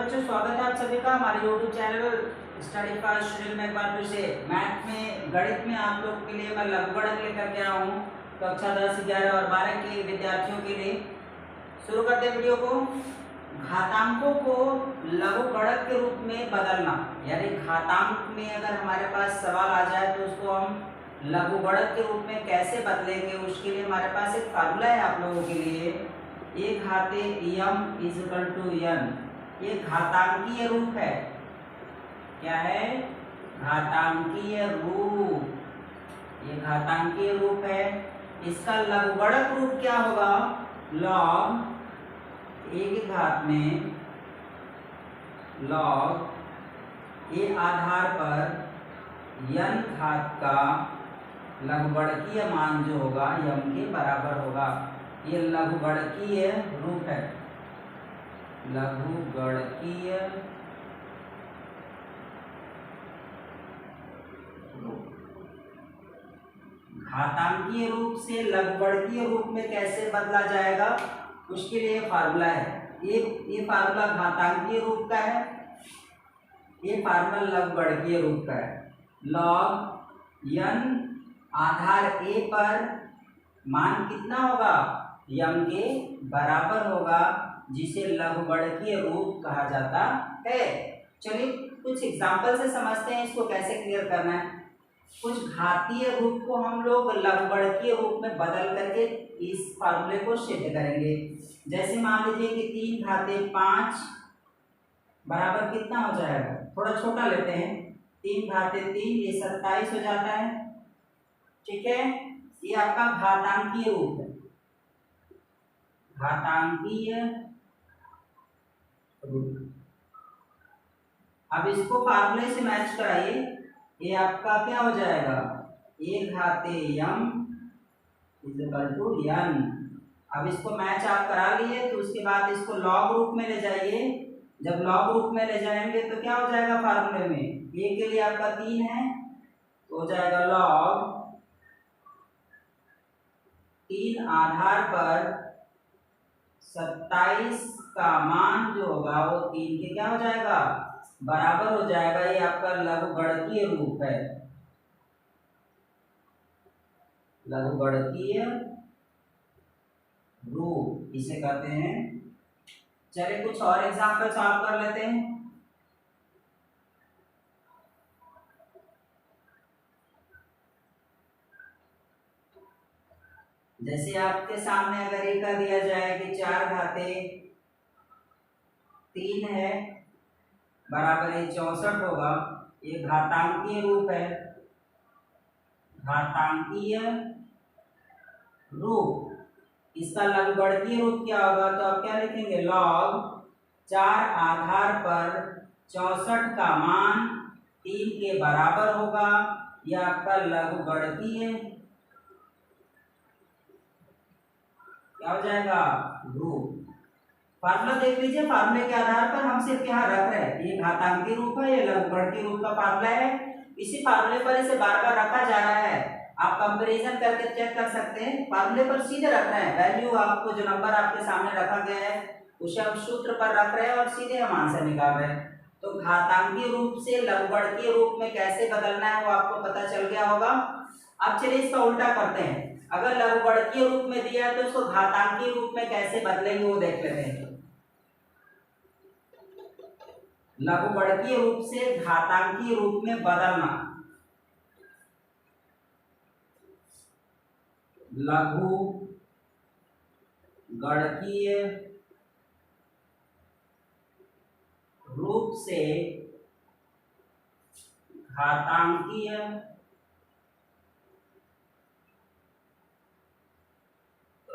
बच्चों, स्वागत है आप सभी का हमारे YouTube channel study first schedule में। एक बार फिर से मैथ में गणित में आप लोग के लिए मैं लघुगणक लेकर के आया हूँ। कक्षा 10, 11 और 12 के विद्यार्थियों के लिए शुरू करते हैं वीडियो को। घातांकों को लघुगणक के रूप में बदलना, यानी घातांक में अगर हमारे पास सवाल आ जाए तो उसको हम लघुगणक के रूप में कैसे बदलेंगे, उसके लिए हमारे पास एक फार्मूला है आप लोगों के लिए। ए घाते यम इज इक्वल टू एन। ये घातांकीय रूप है। क्या है? घातांकीय रूप। ये घातांकीय रूप है। इसका लघुगणक रूप क्या होगा? लॉग ए की घात में लॉग ए आधार पर यन घात का लघुगणकीय मान जो होगा यम के बराबर होगा। ये लघुगणकीय रूप है। लघुगणकीय रूप। घातांकीय रूप से लघुगणकीय रूप में कैसे बदला जाएगा, उसके लिए फार्मूला है। ये फार्मूला घातांकीय रूप का है, ये फार्मूला लघुगणकीय रूप का है। लॉग यन आधार ए पर मान कितना होगा? यम के बराबर होगा, जिसे लघुगणकीय रूप कहा जाता है। चलिए कुछ एग्जाम्पल से समझते हैं इसको कैसे क्लियर करना है। कुछ घातीय रूप को हम लोग लघुगणकीय रूप में बदल करके इस फार्मूले को सिद्ध करेंगे। जैसे मान लीजिए कि 3 घाते 5 बराबर कितना हो जाएगा? थोड़ा छोटा लेते हैं। 3 घाते 3 ये 27 हो जाता है। ठीक है, ये आपका घातांकीय रूप है। घातांकीय रूप। अब इसको फार्मूले से मैच कराइए। ये आपका क्या हो जाएगा? ए घाते यम इज इक्वल टू यन। अब इसको मैच आप करा लिए तो उसके बाद इसको लॉग रूप में ले जाइए। जब लॉग रूप में ले जाएंगे तो क्या हो जाएगा फार्मूले में? ए के लिए आपका 3 है तो हो जाएगा लॉग 3 आधार पर 27 का मान जो होगा वो 3 के क्या हो जाएगा? बराबर हो जाएगा। ये आपका लघुगणकीय रूप है। लघुगणकीय रूप इसे कहते हैं। चलिए कुछ और एग्जांपल सॉल्व कर लेते हैं। जैसे आपके सामने अगर एक का दिया जाए कि 4 घाते 3 है बराबर ये 64 होगा। ये घातांकीय रूप है। घातांकीय रूप। इसका लघुगणकीय रूप क्या होगा? तो आप क्या लिखेंगे? लॉग 4 आधार पर 64 का मान 3 के बराबर होगा। यह आपका लघुगणकीय क्या हो जाएगा? रूप। फार्मूला देख लीजिए। फार्मूले के आधार पर हम सिर्फ यहाँ रख रहे हैं ये घातांकीय रूप है, ये लघुगणकीय रूप का फार्मूला है। इसी फार्मूले पर इसे बार बार रखा जा रहा है। आप कंपैरिजन करके चेक कर सकते हैं। फार्मूले पर सीधे रख रहे हैं। वैल्यू आपको जो नंबर आपके सामने रखा गया है उसे हम सूत्र पर रख रहे हैं और सीधे हम आंसर निकाल रहे हैं। तो घातांकीय रूप से लघुगणकीय रूप में कैसे बदलना है वो आपको पता चल गया होगा। अब चलिए इसका उल्टा करते हैं। अगर लघुगणकीय रूप में दिया है तो इसको घातांकीय रूप में कैसे बदलेंगे वो देख लेते हैं। लघुगणकीय रूप से घातांकीय रूप में बदलना। लघुगणकीय रूप से घातांकीय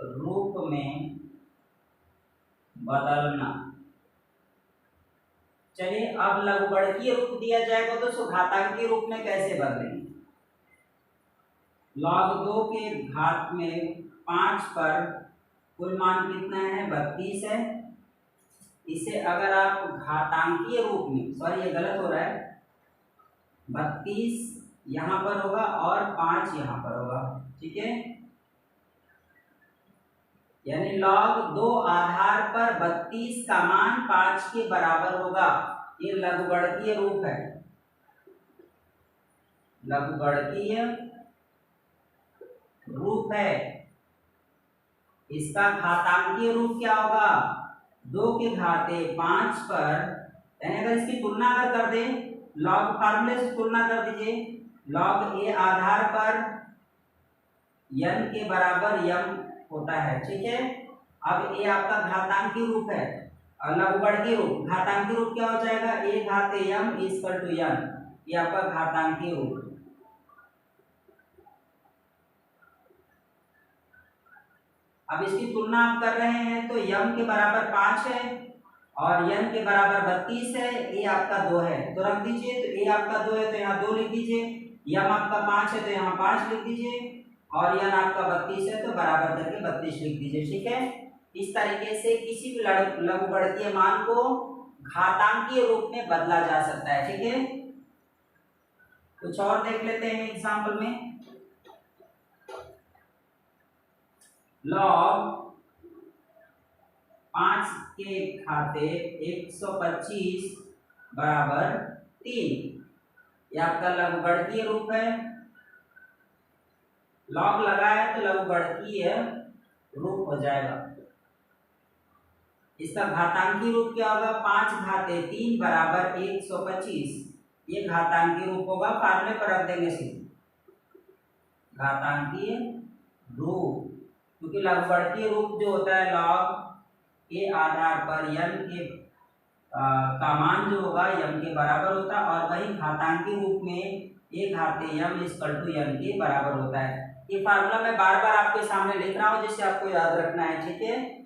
रूप में बदलना। चलिए अब लघुगणकीय रूप दिया जाएगा तो उसको घातांकीय रूप में कैसे बदलेंगे? log 2 के घात में 5 पर कुल मान कितना है? 32 है। इसे अगर आप घातांकीय रूप में, सॉरी ये गलत हो रहा है, 32 यहां पर होगा और 5 यहां पर होगा। ठीक है, यानी log 2 आधार पर 32 का मान 5 के बराबर होगा। ये लघुगणकीय रूप है, लघुगणकीय रूप है। इसका घातांकीय रूप क्या होगा? 2 के घाते 5 पर, यानी अगर इसकी तुलना अगर कर दें, लॉग फार्मूले से तुलना कर दीजिए, लॉग ए आधार पर n के बराबर m होता है, ठीक है। अब ये आपका घातांकीय रूप है और लघुगणकीय रूप। घातांकीय रूप क्या हो जाएगा? a घाते m इक्वल टू n, ये आपका घातांकीय रूप। अब इसकी तुलना आप कर रहे हैं तो m के बराबर 5 है और n के बराबर 32 है, a आपका 2 है, तो रख दीजिए। तो a आपका 2 है तो यहाँ 2 लिख दीजिए, m आपका 5 है तो यहाँ 5 लिख दीजिए और n आपका 32 है तो बराबर करके 32 लिख दीजिए, ठीक है। इस तरीके से किसी भी लघुगणकीय मान को घातांकीय रूप में बदला जा सकता है, ठीक है। कुछ और देख लेते हैं एग्जाम्पल में। लॉग 5 के घाते 125 बराबर 3, यह आपका लघुगणकीय रूप है। लॉग लगाया तो लघुगणकीय रूप हो जाएगा। इसका घातांकीय रूप क्या होगा? 5 घाते 3 बराबर 125, ये घातांकीय रूप होगा। फार्मूले पर रख देंगे सीधे घातांकीय रूप, क्योंकि लघुगणकीय रूप जो होता है लॉग ए आधार पर n के का मान जो होगा m के बराबर होता है, और वही घातांकीय रूप में a घाते m इक्वल टू n के बराबर होता है। ये फार्मूला मैं बार बार आपके सामने लिख रहा हूँ जिससे आपको याद रखना है, ठीक है।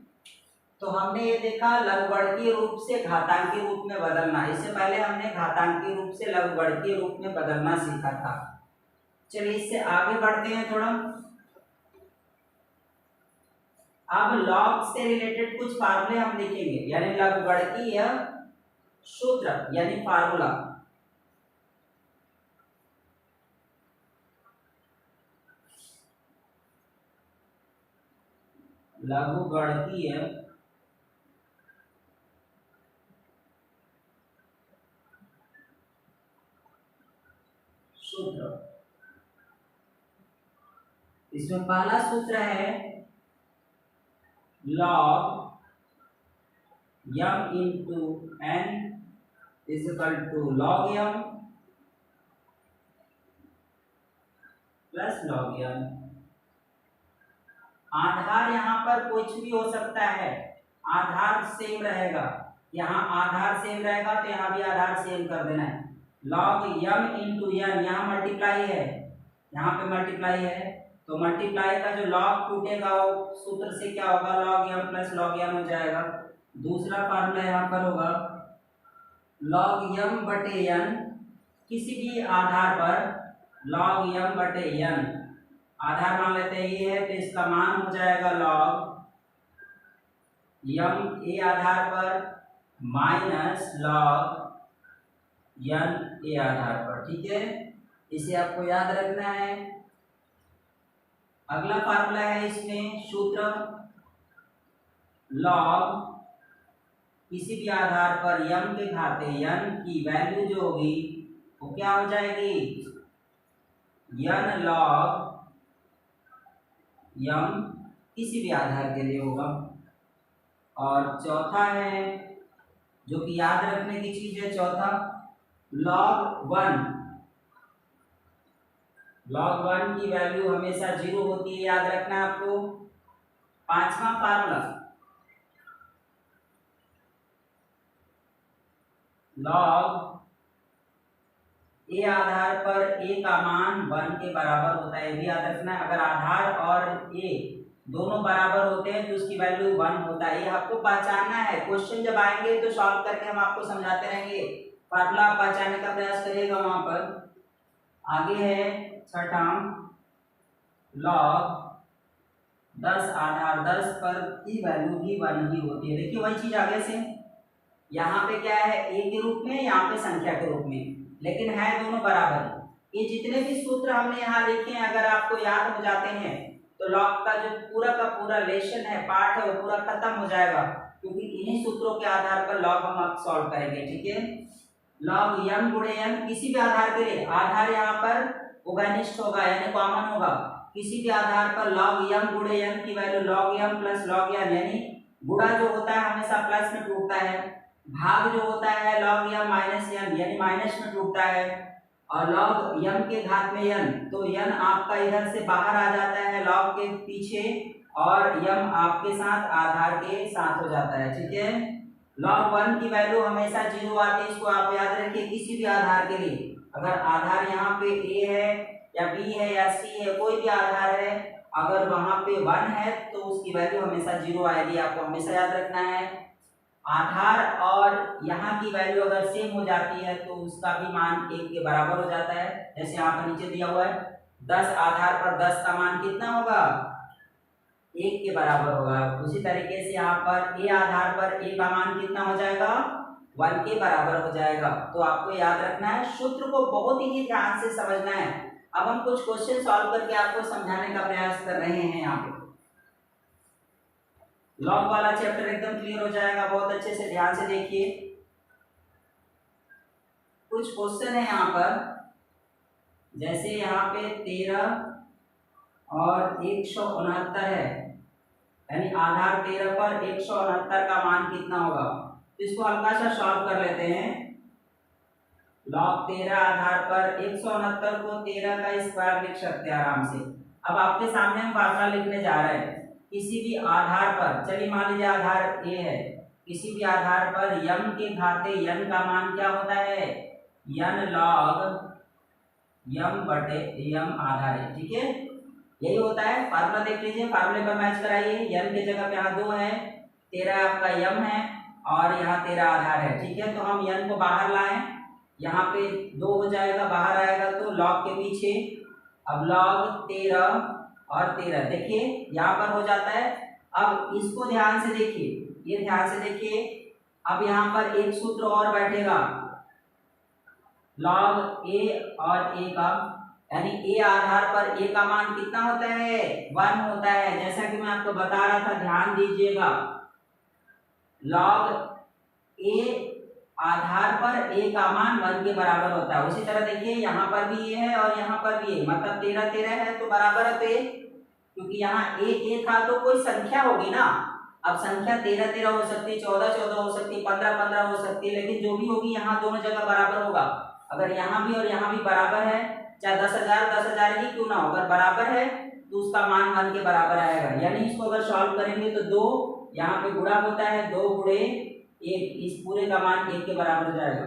तो हमने ये देखा लघुगणकीय रूप से घातांकीय रूप में बदलना। इससे पहले हमने घातांकीय रूप से लघुगणकीय रूप में बदलना सीखा था। चलिए इससे आगे बढ़ते हैं थोड़ा। अब लॉग से रिलेटेड कुछ फार्मूले हम लिखेंगे, यानी लघुगणकीय सूत्र यानी फार्मूला। लघुगणकीय सूत्र, इसमें पहला सूत्र है log m into n is equal to log m plus log m। आधार यहाँ पर कुछ भी हो सकता है, आधार सेम रहेगा। यहाँ आधार सेम रहेगा तो यहाँ भी आधार सेम कर देना है। log m इंटू n, यहाँ मल्टीप्लाई है, यहाँ पे मल्टीप्लाई है, तो मल्टीप्लाई का जो लॉग टूटेगा वो सूत्र से क्या होगा? log m plus log n हो जाएगा। दूसरा फार्मूला यहाँ पर होगा log m बटे n, किसी भी आधार पर log m बटे n, आधार मान लेते हैं ये है तो इसका मान हो जाएगा log m a आधार पर माइनस log n a आधार पर, ठीक है। इसे आपको याद रखना है। अगला फार्मूला है इसमें सूत्र log किसी भी आधार पर m के घाते n की वैल्यू जो होगी वो क्या हो जाएगी? n log m किसी भी आधार के लिए होगा। और चौथा है जो कि याद रखने की चीज है, चौथा log 1, log 1 की वैल्यू हमेशा 0 होती है, याद रखना है आपको। पांचवा फार्मूला log ए आधार पर ए का मान 1 के बराबर होता है, ये भी याद रखना है। अगर आधार और ए दोनों बराबर होते हैं तो उसकी वैल्यू 1 होता है, ये आपको पहचानना है। क्वेश्चन जब आएंगे तो सॉल्व करके हम आपको समझाते रहेंगे, फार्मूला आप पहचानने का प्रयास करिएगा वहां पर। आगे है छठा log 10 आधार 10 पर की वैल्यू भी 1 ही होती है। देखिए वही चीज आगे से यहाँ पे क्या है? ए के रूप में, यहाँ पे संख्या के रूप में, लेकिन है दोनों बराबर। ये जितने भी सूत्र हमने यहाँ लिखे हैं अगर आपको याद हो जाते हैं तो लॉग का जो का पूरा लेशन है, पार्ट है, वो पूरा खत्म हो जाएगा, क्योंकि इन्हीं सूत्रों के आधार पर लॉग हम अब सॉल्व करेंगे। ठीक है, लॉग m गुणे n किसी भी आधार के लिए, आधार यहाँ पर उभयनिष्ठ होगा यानी कॉमन होगा, किसी भी आधार पर लॉग m गुणे n की value log m plus log n, यानी गुणा जो होता है हमेशा प्लस में टूटता है, भाग जो होता है log m माइनस n यानी माइनस में टूटता है, और log m के घात में n, तो n आपका इधर से बाहर आ जाता है log के पीछे, और m आपके साथ आधार के साथ हो जाता है। ठीक है, log 1 की वैल्यू हमेशा 0 आती है, इसको आप याद रखिए किसी भी आधार के लिए। अगर आधार यहाँ पे a है या b है या c है, कोई भी आधार है, अगर वहां पे 1 है तो उसकी वैल्यू हमेशा 0 आएगी, आपको हमेशा याद रखना है। आधार और यहाँ की वैल्यू अगर सेम हो जाती है तो उसका भी मान 1 के बराबर हो जाता है। जैसे यहाँ पर नीचे दिया हुआ है 10 आधार पर 10 का मान कितना होगा, 1 के बराबर होगा। उसी तरीके से यहाँ पर a आधार पर a का मान कितना हो जाएगा, 1 के बराबर हो जाएगा। तो आपको याद रखना है, सूत्र को बहुत ही ध्यान से समझना है। अब हम कुछ क्वेश्चन सॉल्व करके आपको समझाने का प्रयास कर रहे हैं। यहाँ पे लॉग वाला चैप्टर एकदम क्लियर हो जाएगा, बहुत अच्छे से ध्यान से देखिए। कुछ क्वेश्चन है यहाँ पर, जैसे यहाँ पे 13 और 169 है, यानी आधार 13 पर 169 का मान कितना होगा, तो इसको हल्का सा सॉल्व कर लेते हैं। log 13 आधार पर 169 को 13 का स्क्वायर लिख सकते हैं आराम से। अब आपके सामने हम फार्मूला लिखने जा रहे हैं, किसी भी आधार पर, चलिए मान लीजिए आधार a है, किसी भी आधार पर m के घाते n का मान क्या होता है, n log m बटे m आधार है। ठीक है, यही होता है फार्मूला। देख लीजिए, फार्मूले पर मैच कराइए, n की जगह पे यहाँ 2 है, 13 आपका m है और यहाँ 13 आधार है। ठीक है, तो हम n को बाहर लाएं, यहाँ पे 2 हो जाएगा, बाहर आएगा तो log के पीछे, अब log 13 और 13 देखिए यहाँ पर हो जाता है। अब इसको ध्यान से देखिए, ये ध्यान से देखिए, अब यहाँ पर एक सूत्र और बैठेगा, log a और a का, यानी a आधार पर a का मान कितना होता है, 1 होता है। जैसा कि मैं आपको बता रहा था, ध्यान दीजिएगा, log a आधार पर a का मान 1 के बराबर होता है। उसी तरह देखिए यहाँ पर भी a है और यहाँ पर भी a, मतलब 13 13 है तो बराबर है पे, क्योंकि यहाँ a था तो कोई संख्या होगी ना। अब संख्या 13 13 हो सकती है, 14 14 हो सकती है, 15 15 हो सकती है, लेकिन जो भी होगी यहाँ दोनों जगह बराबर होगा। अगर यहाँ भी और यहाँ भी बराबर है, चाहे 10,000 ही क्यों ना हो, अगर बराबर है तो उसका मान 1 के बराबर आएगा। यानी इसको अगर सॉल्व करेंगे तो 2 यहाँ पे गुणा होता है, 2 गुणे 1, इस पूरे का मान 1 के बराबर हो जाएगा।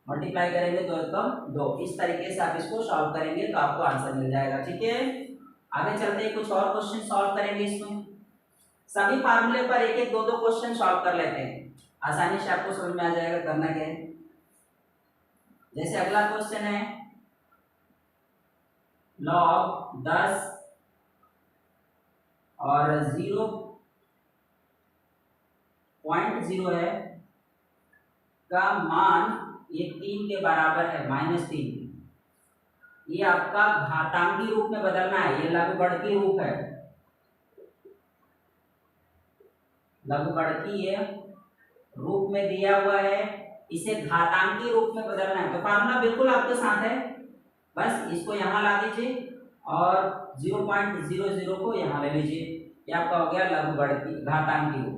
मल्टीप्लाई करेंगे तो एकदम 2। इस तरीके से आप इसको सॉल्व करेंगे तो आपको आंसर मिल जाएगा। ठीक है, आगे चलते हैं, कुछ और क्वेश्चन सॉल्व करेंगे। इसमें सभी फार्मूले पर एक एक दो दो क्वेश्चन सॉल्व कर लेते हैं, आसानी से आपको समझ में आ जाएगा करना क्या है। जैसे अगला क्वेश्चन है, log 10 और 0.0 है का मान ये 3 के बराबर है, -3। ये आपका घातांकी रूप में बदलना है, ये लघुगणकीय रूप है, लघुगणकीय रूप में दिया हुआ है, इसे घातांकी रूप में बदलना है। तो फार्मूला बिल्कुल आपके साथ है, बस इसको यहाँ ला दीजिए और 0.00 को यहाँ ले लीजिए, ये आपका हो गया लघुगणकीय घातांकी रूप।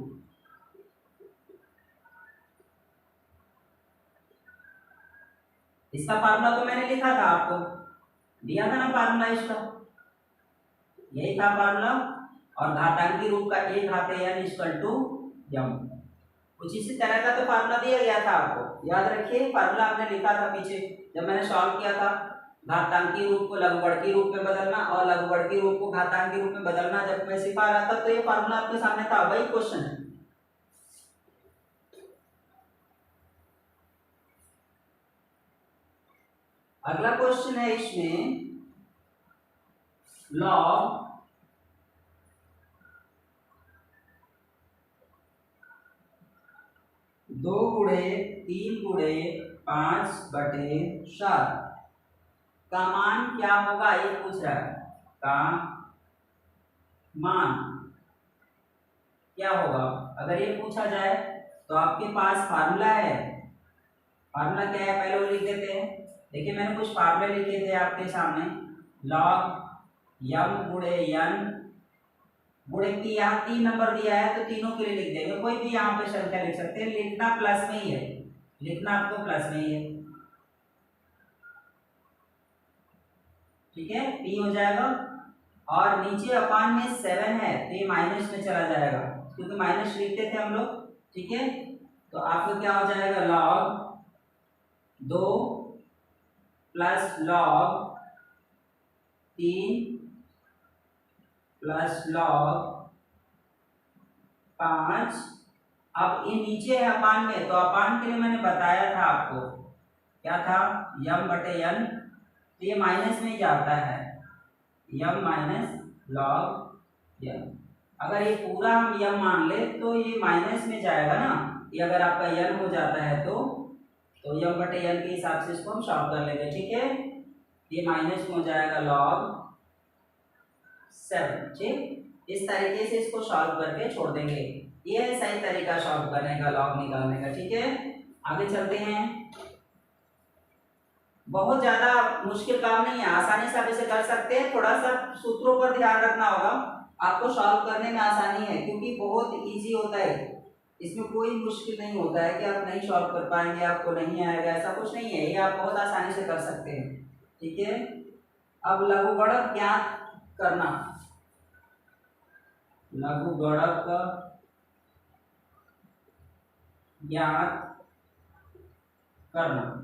इसका फार्मूला तो मैंने लिखा था, आपको दिया था ना फार्मूला, इसका यही था फार्मूला। और घातांकी रूप का a घाते n = m, कुछ इसी तरह का तो फार्मूला दिया गया था आपको, याद रखिए। फार्मूला आपने लिखा था पीछे जब मैंने सॉल्व किया था, घातांकी रूप को लघुगणकीय रूप में बदलना और लघुगणकीय रूप को घातांकी रूप में बदलना, जब मैं सिखा रहा था तो ये फार्मूला आपके सामने था, वही क्वेश्चन है। अगला क्वेश्चन है इसमें, log 2 गुणे 3 गुणे 5/7 का मान क्या होगा, ये पूछ रहा है, का मान क्या होगा? अगर ये पूछा जाए तो आपके पास फार्मूला है। फार्मूला क्या है पहले वो लिख देते हैं। देखिए मैंने कुछ फार्मूले लिखे थे आपके सामने। लॉग यम गुणे यन गुणे की, यहाँ 3 नंबर दिया है तो तीनों के लिए लिख देंगे। कोई भी यहाँ पे संख्या लिख सकते हैं, लिखना प्लस में ही है, लिखना आपको प्लस में ही है। ठीक है, पी हो जाएगा। और नीचे अपान में 7 है तो ये माइनस में चला जाएगा, क्योंकि माइनस लिखते थे हम लोग। ठीक है, तो आपको क्या हो जाएगा? Log 2 plus log 3 plus log 5। अब ये नीचे है अपान में, तो अपान के लिए मैंने बताया था आपको, क्या था? यम बटे यन, तो ये माइनस में जाता है, यम माइनस लॉग यम। अगर ये पूरा हम यम मान ले तो ये माइनस में जाएगा ना, ये अगर आपका यन हो जाता है तो यम बटे यन के हिसाब से इसको हम सॉल्व कर लेंगे। ठीक है, ये माइनस में हो जाएगा log 7। ठीक, इस तरीके से इसको सॉल्व करके छोड़ देंगे। ये है सही तरीका सॉल्व करने का, log निकालने का। ठीक है, आगे चलते हैं। बहुत ज्यादा मुश्किल काम नहीं है, आसानी से आप इसे कर सकते हैं। थोड़ा सा सूत्रों पर ध्यान रखना होगा, आपको सॉल्व करने में आसानी है, क्योंकि बहुत इजी होता है। इसमें कोई मुश्किल नहीं होता है कि आप नहीं सॉल्व कर पाएंगे, आपको नहीं आएगा, ऐसा कुछ नहीं है। ये आप बहुत आसानी से कर सकते हैं। ठीक है, अब लघुगणक ज्ञात करना। लघुगणक ज्ञात करना,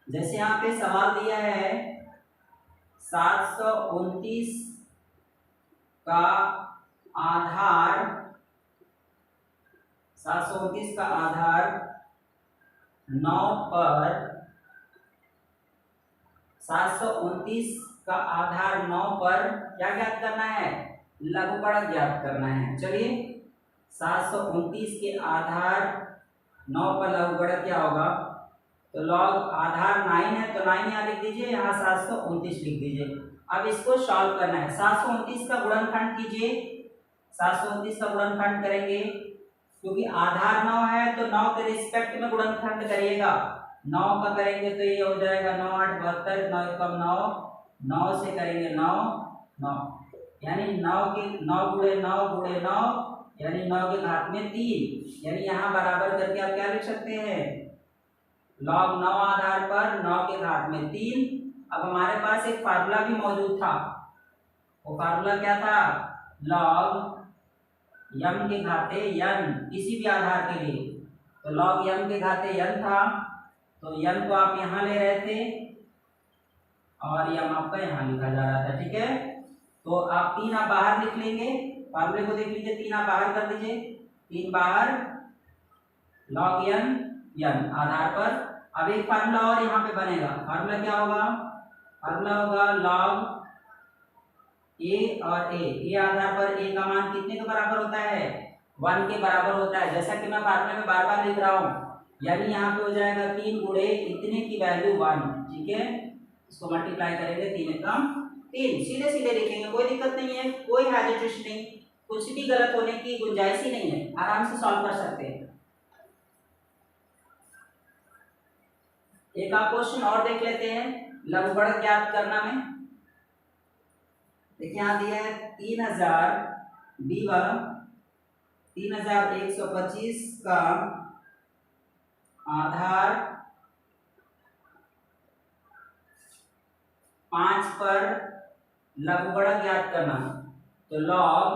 जैसे यहाँ पे सवाल दिया है 729 का आधार, 729 का आधार 9 पर, 729 का आधार 9 पर क्या ज्ञात करना है? लघुगणक ज्ञात करना है। चलिए, 729 के आधार 9 पर लघुगणक क्या होगा? तो लॉग आधार 9 है तो 9 यहाँ लिख दीजिए, यहाँ 729 लिख दीजिए। अब इसको सॉल्व करना है। 729 का गुणनखंड कीजिए, 729 का गुणनखंड करेंगे, क्योंकि आधार 9 है तो 9 के रिस्पेक्ट में गुणनखंड करिएगा। 9 का करेंगे तो ये हो जाएगा 9 8 72, 9 कम 9, 9 से करेंगे 9 9, यानी 9 के 9 गुणे 9 गुणे 9, यानी 9 के घात में 3, यानी यहाँ बराबर करके आप क्या लिख सकते हैं? log 9 आधार पर 9 के घात में 3। अब हमारे पास एक फार्मूला भी मौजूद था, वो फार्मूला क्या था? log यम के घाते यन, किसी भी आधार के लिए। तो log यम के घाते यन था, तो यन को आप यहाँ ले रहे थे और यम आपका यहाँ लिखा जा रहा था। ठीक है, तो आप 3 आप बाहर लिख लेंगे, फार्मूले को देख लीजिए, 3 आप बाहर कर दीजिए, 3 बाहर log यन आधार पर। अब एक फार्मूला और यहाँ पे बनेगा, फार्मूला क्या होगा? फार्मूला होगा log ए और ए आधार पर ए का मान कितने के बराबर होता है? 1 के बराबर होता है। जैसा कि मैं फार्मूले में बार बार लिख रहा हूँ, यानी यहाँ पे हो जाएगा 3 गुणे इतने की वैल्यू 1। ठीक है, इसको मल्टीप्लाई करेंगे, 3 एकम 3, सीधे सीधे लिखेंगे, कोई दिक्कत नहीं है, कोई हेजिटेशन नहीं, कुछ भी गलत होने की गुंजाइश ही नहीं है, आराम से सॉल्व कर सकते हैं। एक आप क्वेश्चन और देख लेते हैं लघुगणक ज्ञात करना में। देखिए यहाँ दिया है 3000 बी वाला, 3125 का आधार 5 पर लघुगणक ज्ञात करना। तो log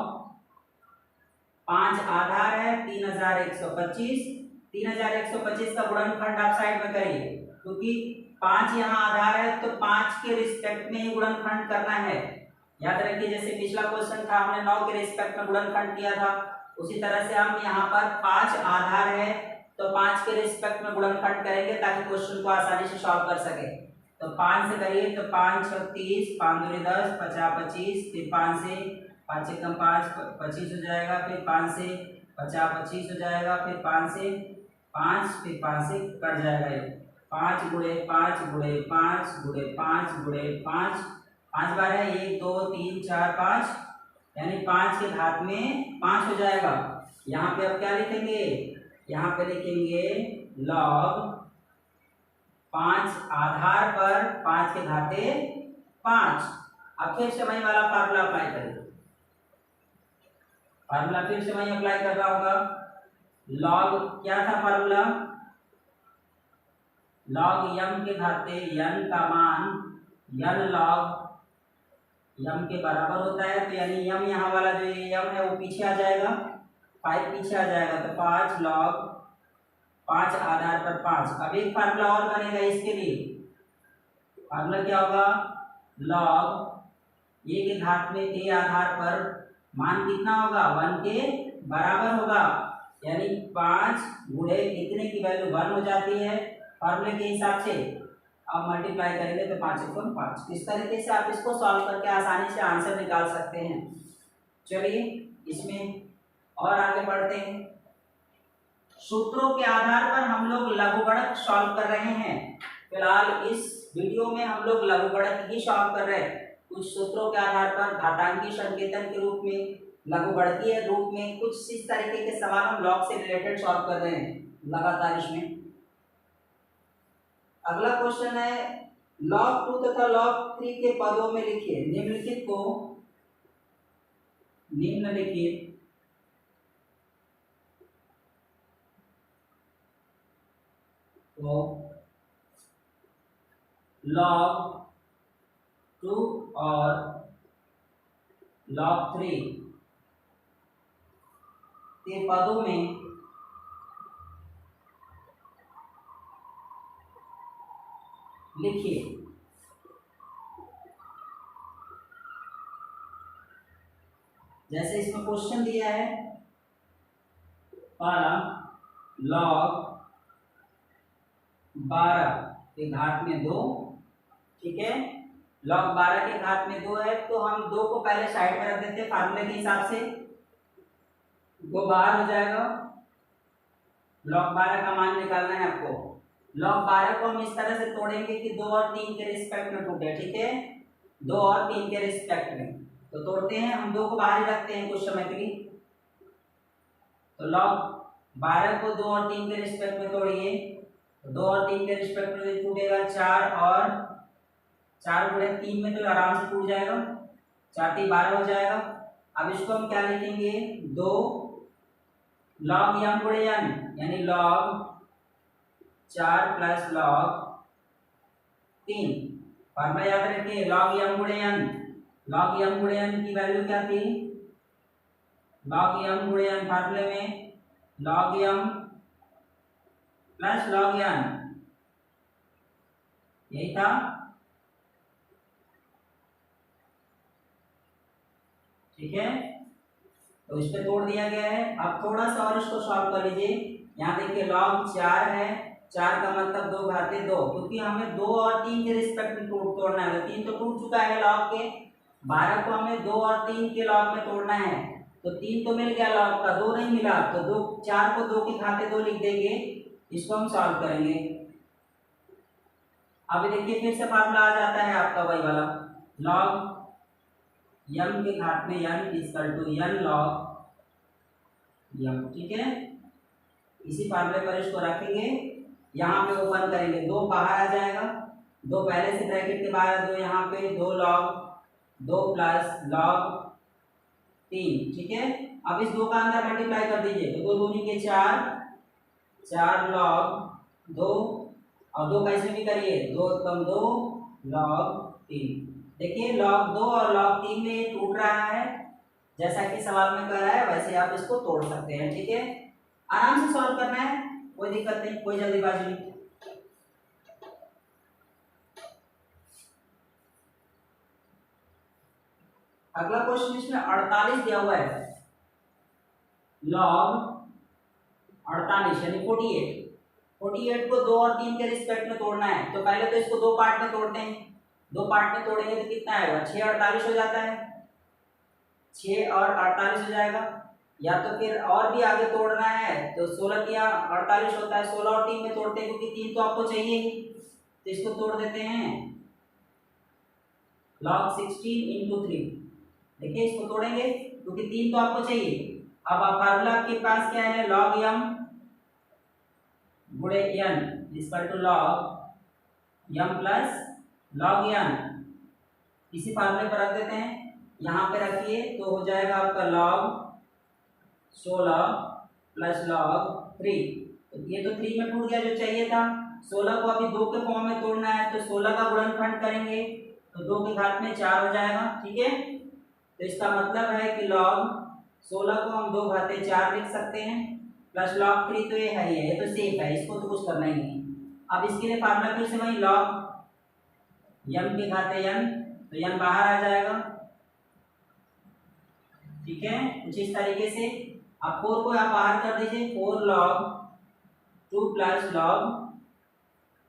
5 आधार है 3125, 3125 का गुणनखंड आप साइड में करिए, क्योंकि 5 यहाँ आधार है तो 5 के रिस्पेक्ट में ही गुणनखंड करना है। याद रखिए, जैसे पिछला क्वेश्चन था हमने 9 के रिस्पेक्ट में गुणनखंड किया था, उसी तरह से हम यहाँ पर 5 आधार है तो 5 के रिस्पेक्ट में गुणनखंड करेंगे, ताकि क्वेश्चन को आसानी से सॉल्व कर सके। तो 5 से करिए, तो 5 6 30, 5 दूनी 10, 50 25, फिर 5 से 5 एकम 5 25 हो जाएगा, फिर 5 से 50 25 हो जाएगा, फिर 5 से 5, फिर 5 से कट जाएगा। ये 5 गुणे 5 गुणे 5 गुणे 5 गुणे 5, 5 बार है 1 2 3 4 5, यानी 5 के घात में 5 हो जाएगा। यहाँ पे अब क्या लिखेंगे, यहाँ पे लिखेंगे log 5 आधार पर 5 के घाते 5। अब फिर से वही वाला फार्मूला अप्लाई करेंगे। फार्मूला फिर से वही अप्लाई कर रहा होगा। log क्या था फार्मूला, log m के घाते n का मान n log m के बराबर होता है। तो यानी m यहाँ वाला जो ये m है वो पीछे आ जाएगा, 5 पीछे आ जाएगा। तो 5 log 5 आधार पर 5। अब एक फार्मूला और बनेगा इसके लिए। फार्मूला क्या होगा, log a के घात में a आधार पर मान कितना होगा, 1 के बराबर होगा। यानी 5 गुणे कितने की वैल्यू 1 हो जाती है फार्मूले के हिसाब से। अब मल्टीप्लाई करेंगे तो 5 × 5। इस तरीके से आप इसको सॉल्व करके आसानी से आंसर निकाल सकते हैं। चलिए इसमें और आगे बढ़ते हैं। सूत्रों के आधार पर हम लोग लघुगणक सॉल्व कर रहे हैं। फिलहाल इस वीडियो में हम लोग लघुगणक ही सॉल्व कर रहे हैं। कुछ सूत्रों के आधार पर घातांकीय संकेतन के रूप में, लघुगणकीय रूप में, कुछ इस तरीके के सवाल हम लॉग से रिलेटेड सॉल्व कर रहे हैं लगातार इसमें। अगला क्वेश्चन है log 2 तथा log 3 के पदों में लिखिए निम्नलिखित को। निम्नलिखित तो log 2 और log 3 के पदों में लिखिए। जैसे इसमें क्वेश्चन दिया है, पहला log 12 के घात में 2, ठीक है। log 12 के घात में 2 है तो हम 2 को पहले साइड में रख देते हैं फार्मूले के हिसाब से। 2 बाहर हो जाएगा। log 12 का मान निकालना है आपको। log 12 को हम इस तरह से तोड़ेंगे कि 2 और 3 के रिस्पेक्ट में टूटे, ठीक है। 2 और 3 के रिस्पेक्ट में तो तोड़ते हैं हम। 2 को बाहर ही रखते हैं कुछ समय के लिए। तो log 12 को 2 और 3 के रिस्पेक्ट में तोड़िए तो 2 और 3 के रिस्पेक्ट में टूटेगा 4 और 4 गुणे 3 में तो आराम से टूट जाएगा। 4 3 12 हो जाएगा। अब इसको हम क्या लिखेंगे, 2 log m गुणे n, यानी log 4 प्लस log 3। फार्मूला याद रखिए, log m गुणे n। log m गुणे n की वैल्यू क्या थी, log m गुणे n फार्मूले में log m plus log n, यही था। ठीक है, तो इस पे तोड़ दिया गया है। अब थोड़ा सा और इसको सॉल्व कर लीजिए। यहाँ देखिए log 4 है, 4 का मतलब 2 घाते 2, क्योंकि हमें 2 और 3 के रिस्पेक्ट में तोड़ना है। 3 तो टूट चुका है log के, 12 को हमें 2 और 3 के log में तोड़ना है। तो 3 तो मिल गया log का, 2 नहीं मिला तो 2, 4 को 2 के घाते 2 लिख देंगे। इसको हम सॉल्व करेंगे। अब देखिए फिर से फार्मूला आ जाता है आपका वही वाला, log m के घात में n equal to n log m, ठीक है। इसी फार्मूले पर इसको रखेंगे, यहाँ पे ओपन करेंगे, 2 बाहर आ जाएगा, 2 पहले से ब्रैकेट के बाहर, 2 यहाँ पे, 2 log 2 प्लस log 3, ठीक है। अब इस 2 का अंदर मल्टीप्लाई कर दीजिए तो 2 दूनी के 4, 4 log 2 और 2 कैसे भी करिए, 2 कम 2 log 3। देखिए log 2 और log 3 में ये टूट रहा है, जैसा कि सवाल में कह रहा है वैसे आप इसको तोड़ सकते हैं, ठीक है। आराम से सॉल्व करना है, कोई दिक्कत नहीं, कोई जल्दीबाजी नहीं। अगला क्वेश्चन इसमें 48 दिया हुआ है, log 48 यानी 48 को 2 और 3 के रिस्पेक्ट में तोड़ना है। तो पहले तो इसको 2 पार्ट में तोड़ते हैं। 2 पार्ट में तोड़ेंगे तो कितना आएगा, 6 48 हो जाता है, 6 और 48 हो जाएगा। या तो फिर और भी आगे तोड़ना है तो 16 या 48 होता है, 16 और 3 में तोड़ते हैं क्योंकि 3 तो आपको चाहिए ही। तो इसको तोड़ देते हैं, log 16 × 3 देखिए इसको तोड़ेंगे क्योंकि 3 तो आपको चाहिए। अब आप फार्मूला आपके पास क्या है, log m गुणे n equal to log m plus log n। इसी फार्मूले पर रख देते हैं, यहाँ पे रखिए तो हो जाएगा आपका log 16 प्लस log 3। तो ये तो 3 में टूट गया जो चाहिए था। 16 को अभी 2 के फॉर्म में तोड़ना है, तो 16 का गुणनखंड करेंगे तो 2 के घात में 4 हो जाएगा। ठीक है, तो इसका मतलब है कि log 16 को हम 2 घाते 4 लिख सकते हैं प्लस log 3, तो ये है ही है, ये तो सेफ है, इसको तो कुछ करना ही नहीं। अब इसके लिए फार्मूला फिर से वही log m के घाते n, तो n बाहर आ जाएगा। ठीक है, कुछ इस तरीके से। अब 4 को आप बाहर कर दीजिए, 4 log 2 प्लस log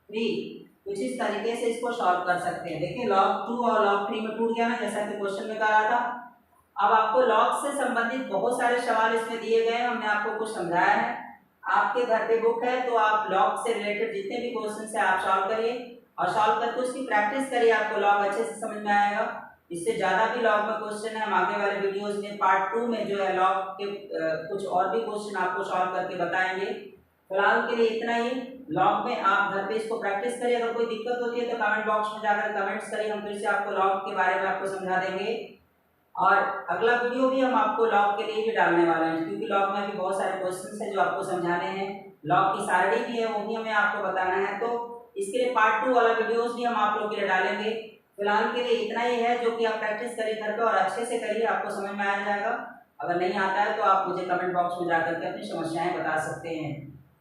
3। कुछ इस तरीके से इसको सॉल्व कर सकते हैं। देखिए log 2 और log 3 में टूट गया ना, जैसा कि क्वेश्चन में कहा था। अब आपको log से संबंधित बहुत सारे सवाल इसमें दिए गए हैं, हमने आपको कुछ समझाया है। आपके घर पे बुक है तो आप log से रिलेटेड जितने भी क्वेश्चन है आप सॉल्व करिए और सॉल्व करके उसकी प्रैक्टिस करिए, आपको log अच्छे से समझ में आएगा। इससे ज़्यादा भी log में क्वेश्चन है, हम आगे वाले वीडियोस में पार्ट 2 में जो है log के कुछ और भी क्वेश्चन आपको सॉल्व करके बताएंगे। फिलहाल के लिए इतना ही। लॉग में आप घर पे इसको प्रैक्टिस करिए, अगर कोई दिक्कत होती है तो कमेंट बॉक्स में जाकर कमेंट्स करिए, हम फिर से आपको लॉग के बारे में आपको समझा देंगे। और अगला वीडियो भी हम आपको लॉग के लिए भी डालने वाले हैं, क्योंकि लॉग में भी बहुत सारे क्वेश्चंस हैं जो आपको समझाने हैं। लॉग की सारणी भी है, वो भी हमें आपको बताना है, तो इसके लिए पार्ट 2 वाला वीडियोस भी हम आप लोग के लिए डालेंगे। फिलहाल के लिए इतना ही है, जो कि आप प्रैक्टिस करिए घर पे और अच्छे से करिए, आपको समझ में आ जाएगा। अगर नहीं आता है तो आप मुझे कमेंट बॉक्स में जाकर के अपनी समस्याएं बता सकते हैं।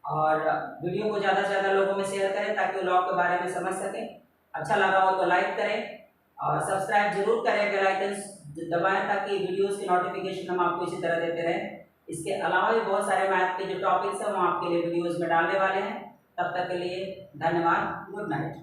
और वीडियो को ज़्यादा से ज़्यादा लोगों में शेयर करें ताकि वो लॉग के बारे में समझ सकें। अच्छा लगा हो तो लाइक करें और सब्सक्राइब जरूर करें, बेल आइकन दबाएं ताकि वीडियोस की नोटिफिकेशन हम आपको इसी तरह देते रहें। इसके अलावा भी बहुत सारे मैथ के जो टॉपिक्स हैं वो आपके लिए वीडियोस में डालने वाले हैं। तब तक के लिए धन्यवाद, गुड नाइट।